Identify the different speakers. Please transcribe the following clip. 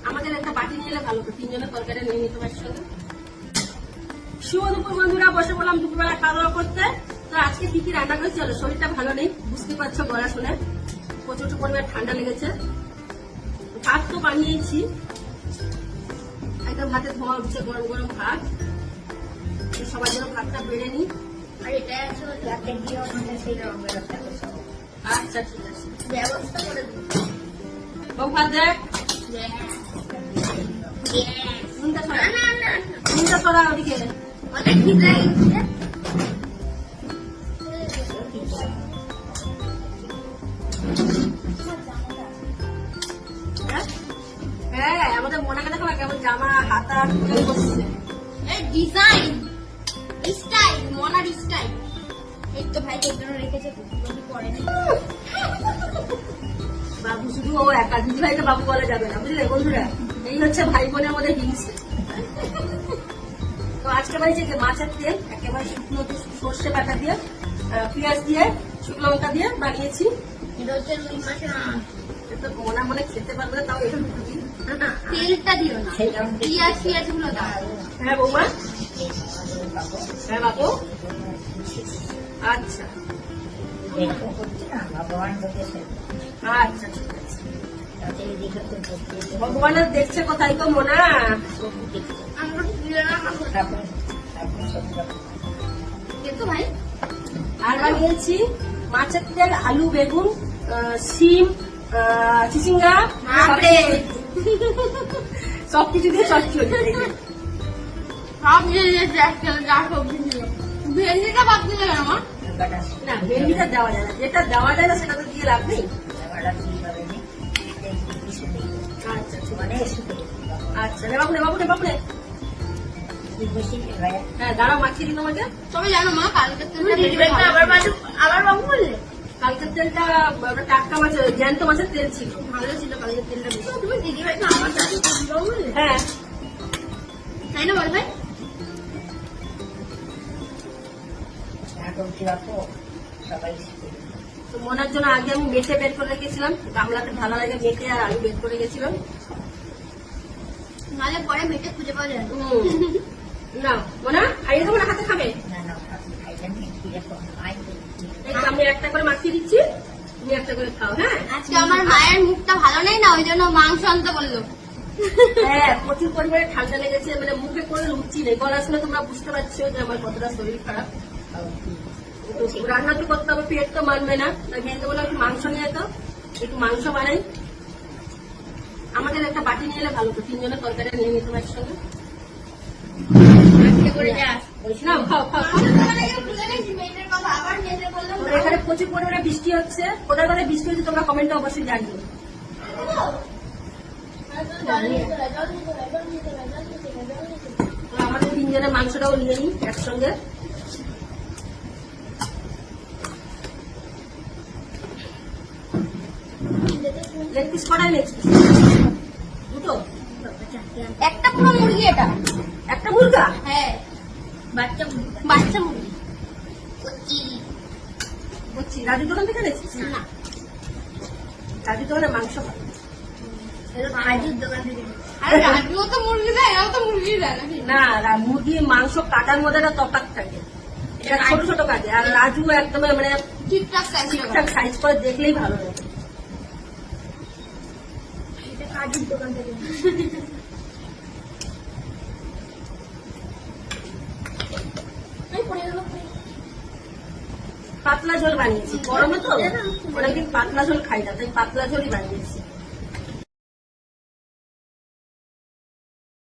Speaker 1: আমাদের একটা বাটি নিয়ে এলে ভালো, তিনজনের তরকারি নিয়ে নিতে পারছি। শুভ দুপুর বন্ধুরা, বসে বললাম দুপুরবেলা খাওয়া দাওয়া করতে। তো আজকে কি কি রান্না করেছি, চলো। শরীরটা ভালো নেই, বুঝতে পারছো গলা শুনে, প্রচুর পরিমাণে ঠান্ডা লেগেছে। ভাত তো বানিয়েছি, একদম ভাতে ধোঁয়া উঠছে, গরম গরম ভাত। সবার জন্য ভাতটা বেড়ে নিই। আচ্ছা ঠিক আছে, ব্যবস্থা করে দিই। ভাত দেখ, সরা ওদিকে। হ্যাঁ, আমাদের মনে দেখো না কেমন জামা হাতা বসছে।
Speaker 2: ডিজাইন স্টাইল, মনার স্টাইল। এই তো ভাই এর জন্য রেখেছে, পড়েনি
Speaker 1: বাবু। শুধু ও একা, দিদি ভাইকে বাবু বলা যাবে না, বুঝলে বন্ধুরা। এই হচ্ছে ভাই বোনের মধ্যে হিংসে। তো আজকে বাড়িছে যে মাছের তেল, একেবারে শুকনো সর্ষে বাটা দিয়ে, পেঁয়াজ দিয়ে, শুকনো লঙ্কা দিয়ে বানিয়েছি।
Speaker 2: এটা হচ্ছে রুই মাছের মাছ।
Speaker 1: মনে মনে খেতে পারবে না, তাও একটু দিই।
Speaker 2: তেলটা দিও না, পেঁয়াজ গুলো দাও।
Speaker 1: হ্যাঁ বৌমা, হ্যাঁ বাবু। আচ্ছা আচ্ছা ঠিক আছে। ভগবানের দেখছে কোথায় তো মোনা।
Speaker 2: ভাই
Speaker 1: আর বানিয়েছি মাছের তেল, আলু, বেগুন, শিম, চিচিঙ্গা, সবকিছু দিয়ে চচ্চড়ি।
Speaker 2: সব যা সবজি ছিল, ভেন্ডিটা বাদ দিলে আমার
Speaker 1: না, ভেন্ডিটা দেওয়া যায় না, যেটা দেওয়া যায় না সেটা তো দিয়ে লাভ নেই। আচ্ছা বাবু রে, বাবু রে, বাবু রে। হ্যাঁ দাঁড়াও, মাখিয়ে দিন আমাকে।
Speaker 2: তবে জানো মা, কালকের তেলটা আবার বাবু বললে,
Speaker 1: কালকের তেলটা টাটকা মাছের, জ্যান্ত মাছের তেল ছিল, ভালো ছিল কালকের তেলটা।
Speaker 2: তুমি দিদি ভাইকে আমার কাছে বললে?
Speaker 1: হ্যাঁ
Speaker 2: তাই না বল ভাই?
Speaker 1: তো মনার জন্য আগে আমি মেটে বের করে রেখেছিলাম, গামলাতে ঢালা লাগে মেটে আর আলু বের করে গেছিলাম।
Speaker 2: নাহলে পরে মেটে খুঁজে পাওয়া যায়
Speaker 1: না মোনা, খাইয়ে দেবো না, হাতে খাবে? আমি একটা করে মাখিয়ে দিচ্ছি, তুমি একটা করে খাও। হ্যাঁ,
Speaker 2: আজকে আমার মায়ের মুখটা ভালো নেই না, ওই জন্য মাংস আনতে বললো।
Speaker 1: হ্যাঁ, প্রচুর পরিমাণে ঠান্ডা লেগেছে, মানে মুখে করে লুচি নেই। গলা শুনে তোমরা বুঝতে পারছো যে আমার কতটা শরীর খারাপ। রান্না তো করতে হবে, পেট তো মানবে না। তাই মেয়েকে বললাম একটু মাংস নিয়ে যেত, একটু মাংস বানাই। আমাদের একটা বাটি নিয়ে এলে ভালো, তো তিনজনের তরকারি নিয়ে নিতে পারছি সঙ্গে। এখানে প্রচুর পরিমাণে বৃষ্টি হচ্ছে, কোথায় কোথায় বৃষ্টি হচ্ছে তোমরা কমেন্টে অবশ্যই জানিও। আমাদের তিনজনের মাংসটাও নিয়ে নিই একসঙ্গে। লেগ পিস কটাই নেক্সট? দুটো,
Speaker 2: একটা পুরো মুরগি, এটা
Speaker 1: একটা মুরগা।
Speaker 2: হ্যাঁ, বাচ্চা মুরগি।
Speaker 1: বুঝছি, রাজু দোকান থেকে নিচ্ছিস?
Speaker 2: না,
Speaker 1: রাজু দোকানে মাংস পাই
Speaker 2: রাজুর দোকান থেকে। আরে রাজুও তো মুরগি দেয়, এও তো মুরগি দেয় নাকি?
Speaker 1: না, মুরগির মাংস কাটার মধ্যে একটা তফাৎ থাকে, এটা ছোট ছোট কাটে। আর রাজু একদম মানে
Speaker 2: ঠিকঠাক
Speaker 1: ঠিকঠাক সাইজ করে দেখলেই ভালো লাগে।
Speaker 2: এটা রাজুর দোকান থেকে।
Speaker 1: পাতলা ঝোল বানিয়েছি, গরমে তো অনেকদিন পাতলা ঝোল খাই না, তাই পাতলা ঝোলই বানিয়েছি।